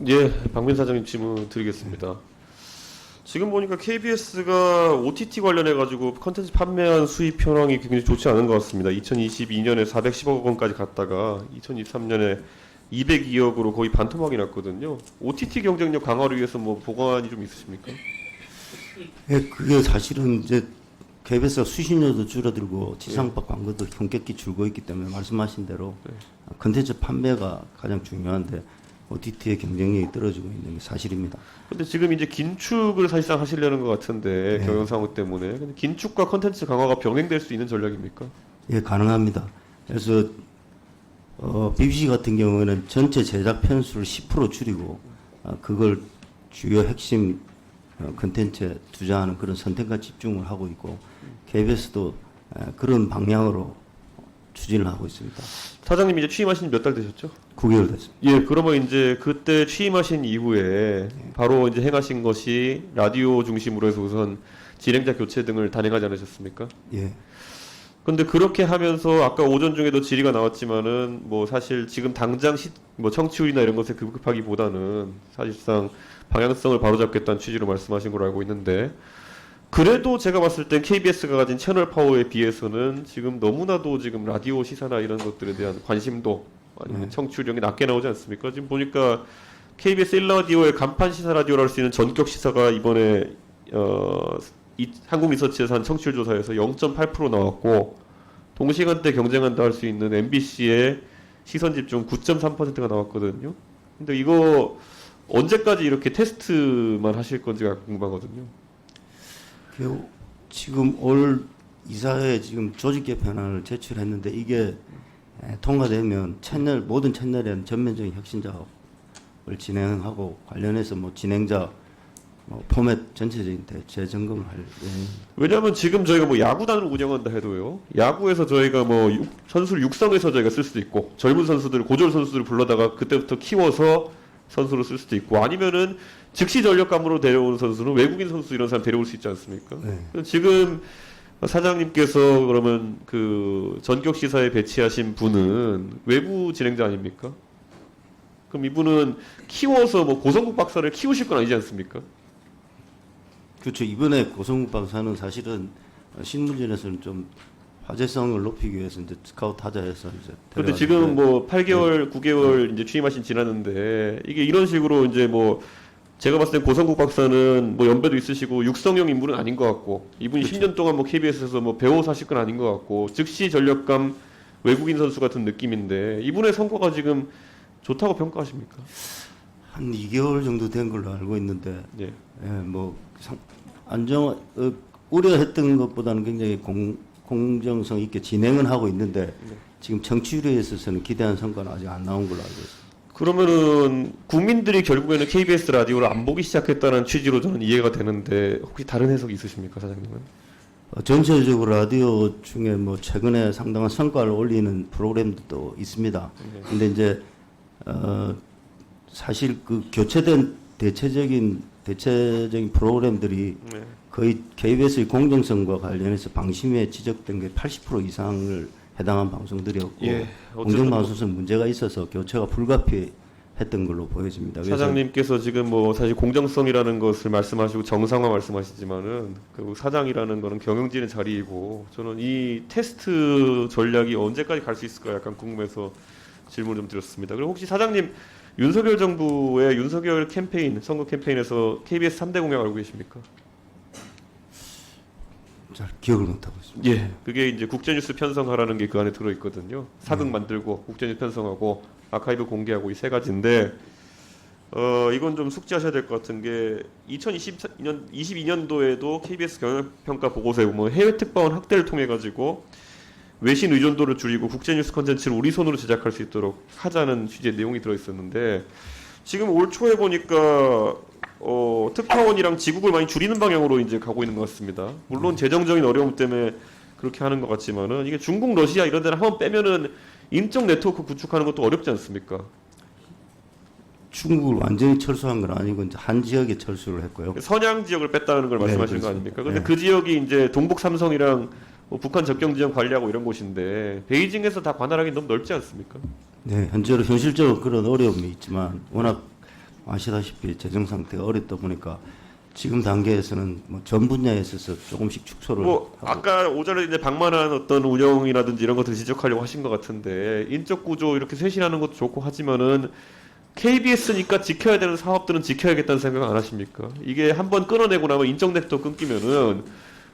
예, 박민 사장님 질문 드리겠습니다. 지금 보니까 KBS가 OTT 관련해가지고 컨텐츠 판매한 수입 현황이 굉장히 좋지 않은 것 같습니다. 2022년에 410억 원까지 갔다가 2023년에 202억으로 거의 반토막이 났거든요. OTT 경쟁력 강화를 위해서 뭐 보관이 좀 있으십니까? 예, 그게 사실은 이제 KBS가 수신료도 줄어들고 지상파 광고도 현격히 줄고 있기 때문에 말씀하신 대로 컨텐츠 판매가 가장 중요한데 OTT의 경쟁력이 떨어지고 있는 게 사실입니다. 근데 지금 이제 긴축을 사실상 하시려는 것 같은데 네. 경영 상황 때문에. 근데 긴축과 컨텐츠 강화가 병행될 수 있는 전략입니까? 예, 가능합니다. 그래서 BBC 같은 경우에는 전체 제작 편수를 10% 줄이고 그걸 주요 핵심 컨텐츠에 투자하는 그런 선택과 집중을 하고 있고 KBS도 그런 방향으로 추진을 하고 있습니다. 사장님 이제 취임하신 지 몇 달 되셨죠? 9개월 됐습니다. 예, 그러면 이제 그때 취임하신 이후에 바로 이제 행하신 것이 라디오 중심으로 해서 우선 진행자 교체 등을 단행하지 않으셨습니까? 예. 근데 그렇게 하면서 아까 오전 중에도 질의가 나왔지만은 뭐 사실 지금 당장 뭐 청취율이나 이런 것에 급급하기보다는 사실상 방향성을 바로잡겠다는 취지로 말씀하신 걸로 알고 있는데 그래도 제가 봤을 땐 KBS가 가진 채널 파워에 비해서는 지금 너무나도 지금 라디오 시사나 이런 것들에 대한 관심도 아니면 청취율이 낮게 나오지 않습니까? 지금 보니까 KBS 1라디오의 간판 시사 라디오라 할 수 있는 전격 시사가 이번에 한국리서치에서 한 청취율 조사에서 0.8% 나왔고 동시간대 경쟁한다 할 수 있는 MBC의 시선 집중 9.3%가 나왔거든요. 근데 이거 언제까지 이렇게 테스트만 하실 건지가 궁금하거든요. 지금 올 이사회에 지금 조직 개편안을 제출했는데 이게 통과되면 모든 채널에 전면적인 혁신 작업을 진행하고 관련해서 뭐 진행자 포맷 전체적인 재점검을 할 예정입니다. 왜냐하면 지금 저희가 뭐 야구단을 운영한다 해도요. 야구에서 저희가 뭐 선수를 육성해서 저희가 쓸 수도 있고 젊은 선수들, 고졸 선수들을 불러다가 그때부터 키워서 선수로 쓸 수도 있고 아니면은 즉시 전력감으로 데려오는 선수는 외국인 선수 이런 사람 데려올 수 있지 않습니까? 네. 지금 사장님께서 그러면 그 전격 시사에 배치하신 분은 외부 진행자 아닙니까? 그럼 이분은 키워서 뭐 고성국 박사를 키우실 건 아니지 않습니까? 그렇죠. 이번에 고성국 박사는 사실은 신문진에서는 좀 화제성을 높이기 위해서 이제 스카우트 하자해서 이제. 그런데 지금 뭐 8개월, 9개월 이제 취임하신 지났는데 이게 이런 식으로 이제 뭐 제가 봤을 땐 고성국 박사는 뭐 연배도 있으시고 육성형 인물은 아닌 것 같고 이분이 그렇죠. 10년 동안 뭐 KBS에서 뭐 배워사실 건 아닌 것 같고 즉시 전력감 외국인 선수 같은 느낌인데 이분의 성과가 지금 좋다고 평가하십니까? 한 2개월 정도 된 걸로 알고 있는데, 예. 뭐 우려했던 것보다는 굉장히 공정성 있게 진행은 하고 있는데 지금 정치율에 있어서는 기대한 성과는 아직 안 나온 걸로 알고 있습니다. 그러면은 국민들이 결국에는 KBS 라디오를 안 보기 시작했다는 취지로 저는 이해가 되는데 혹시 다른 해석이 있으십니까, 사장님은? 전체적으로 라디오 중에 뭐 최근에 상당한 성과를 올리는 프로그램도 있습니다. 근데 이제 사실 그 교체된 대체적인 프로그램들이 네. 거의 KBS의 공정성과 관련해서 방심위에 지적된 게 80% 이상을 해당한 방송들이었고 예, 공정방송에서 문제가 있어서 교체가 불가피했던 걸로 보여집니다. 그래서 사장님께서 지금 뭐 사실 공정성이라는 것을 말씀하시고 정상화 말씀하시지만은 그 사장이라는 거는 경영진의 자리이고 저는 이 테스트 전략이 언제까지 갈 수 있을까 약간 궁금해서 질문을 좀 드렸습니다. 그리고 혹시 사장님 윤석열 정부의 윤석열 캠페인 선거 캠페인에서 KBS 3대 공약 알고 계십니까? 잘 기억을 못하고 있습니다. 예, 그게 이제 국제뉴스 편성하라는 게 그 안에 들어 있거든요. 사극 만들고 국제뉴스 편성하고 아카이브 공개하고 이 세 가지인데 이건 좀 숙지하셔야 될 것 같은 게 2022년도에도 KBS 경영평가 보고서에 보면 해외 특파원 확대를 통해 가지고 외신 의존도를 줄이고 국제뉴스 콘텐츠를 우리 손으로 제작할 수 있도록 하자는 취지의 내용이 들어 있었는데 지금 올 초에 보니까 특파원이랑 지국을 많이 줄이는 방향으로 이제 가고 있는 것 같습니다. 물론 재정적인 어려움 때문에 그렇게 하는 것 같지만은 이게 중국, 러시아 이런 데를 한번 빼면은 인적 네트워크 구축하는 것도 어렵지 않습니까? 중국을 완전히 철수한 건 아니고 이제 한 지역에 철수를 했고요. 선양 지역을 뺐다는 걸 네, 말씀하시는 거 그렇습니다. 아닙니까? 근데 네. 그 지역이 이제 동북 삼성이랑 뭐 북한 접경 지역 관리하고 이런 곳인데 베이징에서 다 관할하기 너무 넓지 않습니까? 네, 현실적으로 그런 어려움이 있지만 워낙 아시다시피 재정 상태가 어렵다 보니까 지금 단계에서는 뭐 전 분야에 있어서 조금씩 축소를 뭐 하고 아까 오전에 이제 방만한 어떤 운영이라든지 이런 것들 지적하려고 하신 것 같은데 인적 구조 이렇게 쇄신하는 것도 좋고 하지만은 KBS니까 지켜야 되는 사업들은 지켜야겠다는 생각 안 하십니까? 이게 한번 끊어내고 나면 인적 네트워크 끊기면은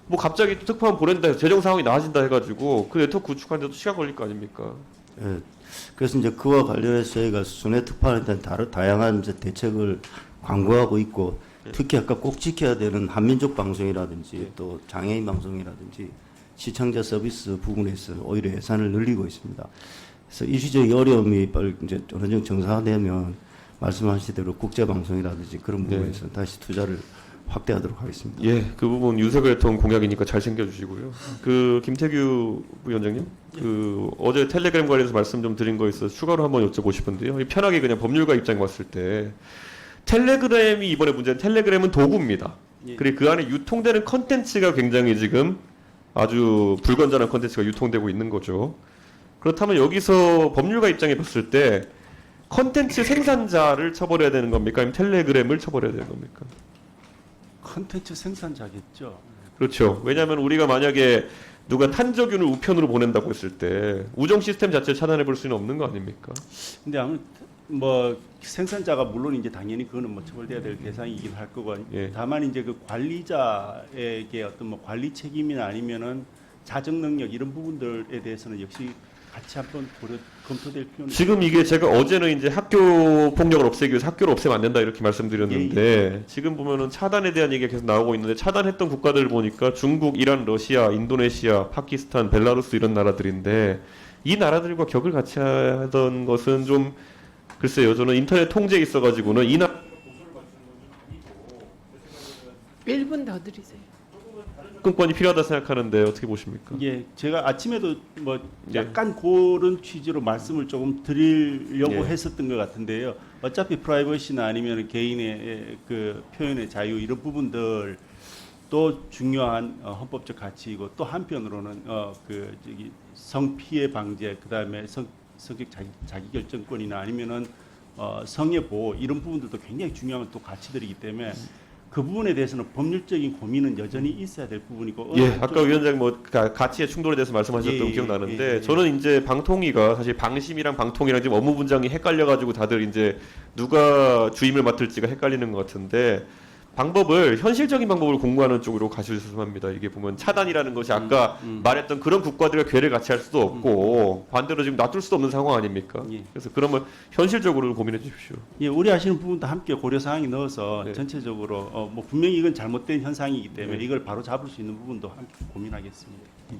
뭐 갑자기 특파원 보낸다 해서 재정 상황이 나아진다 해가지고 그 네트워크 구축하는데도 시간 걸릴 거 아닙니까? 예. 그래서 이제 그와 관련해서 저희가 순회 특파원에 대한 다양한 이제 대책을 광고하고 있고 특히 아까 꼭 지켜야 되는 한민족 방송이라든지 또 장애인 방송이라든지 시청자 서비스 부분에서 오히려 예산을 늘리고 있습니다. 그래서 일시적인 어려움이 빨리 이제 어느 정도 정상화되면 말씀하신 대로 국제 방송이라든지 그런 부분에서 다시 투자를 확대하도록 하겠습니다. 예, 그 부분 윤석열 대통령 공약이니까 잘 챙겨주시고요. 그 김태규 부위원장님, 그 어제 텔레그램 관련해서 말씀 좀 드린 거 있어서 추가로 한번 여쭤보고 싶은데요. 편하게 그냥 법률가 입장에 봤을 때 텔레그램이 이번에 문제는 텔레그램은 도구입니다. 그리고 그 안에 유통되는 컨텐츠가 굉장히 지금 아주 불건전한 컨텐츠가 유통되고 있는 거죠. 그렇다면 여기서 법률가 입장에 봤을 때 컨텐츠 생산자를 처벌해야 되는 겁니까? 아니면 텔레그램을 처벌해야 되는 겁니까? 컨텐츠 생산자겠죠. 그렇죠. 왜냐하면 우리가 만약에 누가 탄저균을 우편으로 보낸다고 했을 때 우정 시스템 자체를 차단해 볼 수는 없는 거 아닙니까? 근데 아무튼 뭐 생산자가 물론 이제 당연히 그거는 뭐 처벌돼야 될 대상이긴 할 거고 예. 다만 이제 그 관리자에게 어떤 뭐 관리 책임이나 아니면은 자정 능력 이런 부분들에 대해서는 역시 같이 한번 검토될 필요는 지금 이게 제가 어제는 이제 학교 폭력을 없애기 위해서 학교를 없애면 안 된다 이렇게 말씀드렸는데 지금 보면은 차단에 대한 얘기가 계속 나오고 있는데 차단했던 국가들을 보니까 중국, 이란, 러시아, 인도네시아, 파키스탄, 벨라루스 이런 나라들인데 이 나라들과 격을 같이 하던 것은 좀 글쎄요. 저는 인터넷 통제에 있어가지고는 이 나라 1분 더 드리세요. 접근권이 필요하다 생각하는데 어떻게 보십니까? 예, 제가 아침에도 뭐 예. 약간 그런 취지로 말씀을 조금 드리려고 예. 했었던 것 같은데요. 어차피 프라이버시나 아니면 개인의 그 표현의 자유 이런 부분들 또 중요한 헌법적 가치이고 또 한편으로는 그 저기 성피해 방제 그다음에 성격 자기 결정권이나 아니면은 성의 보호 이런 부분들도 굉장히 중요한 또 가치들이기 때문에 그 부분에 대해서는 법률적인 고민은 여전히 있어야 될 부분이고 예, 아까 위원장 뭐 가치의 충돌에 대해서 말씀하셨던 거 기억나는데 저는 이제 방통위가 사실 방심이랑 방통이랑 지금 업무 분장이 헷갈려가지고 다들 이제 누가 주임을 맡을지가 헷갈리는 것 같은데 방법을 현실적인 방법을 공부하는 쪽으로 가셔주셨으면 합니다. 이게 보면 차단이라는 것이 아까 말했던 그런 국가들과 괴를 같이 할 수도 없고 반대로 지금 놔둘 수도 없는 상황 아닙니까? 예. 그래서 그러면 현실적으로 고민해 주십시오. 예, 우려하시는 부분도 함께 고려 사항에 넣어서 네. 전체적으로 뭐 분명히 이건 잘못된 현상이기 때문에 이걸 바로 잡을 수 있는 부분도 함께 고민하겠습니다. 예.